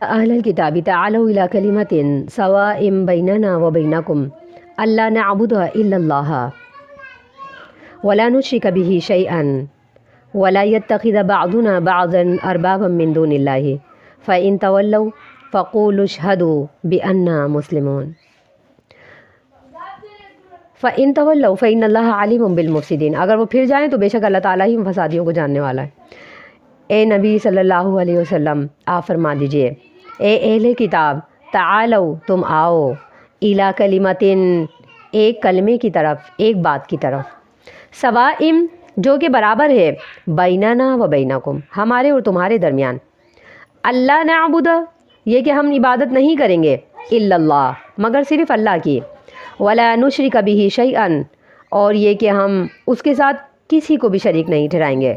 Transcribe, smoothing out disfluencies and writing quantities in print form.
اہل الکتاب تعالوا الی کلمۃ سواء بیننا وبینکم الا نعبد الا اللہ ولا نشرک بہ شیئا ولا يتخذ بعضنا بعضا اربابا من دون اللہ فإن تولوا فقولوا اشهدوا بأننا مسلمون فإن تولوا فإن اللہ علیم بالمفسدین، اگر وہ پھر جائیں تو بے شک اللہ تعالیٰ ہی فسادیوں کو جاننے والا ہے۔ اے نبی صلی اللہ علیہ وسلم آپ فرما دیجئے، اے اہل کتاب تعالو تم آؤ، الی کلمتن ایک کلمے کی طرف، ایک بات کی طرف، سوائم جو کہ برابر ہے، بیننا و بینکم ہمارے اور تمہارے درمیان، اللہ نعبد یہ کہ ہم عبادت نہیں کریں گے، الا اللہ مگر صرف اللہ کی، ولا نشرک بہ شیئا اور یہ کہ ہم اس کے ساتھ کسی کو بھی شریک نہیں ٹھہرائیں گے،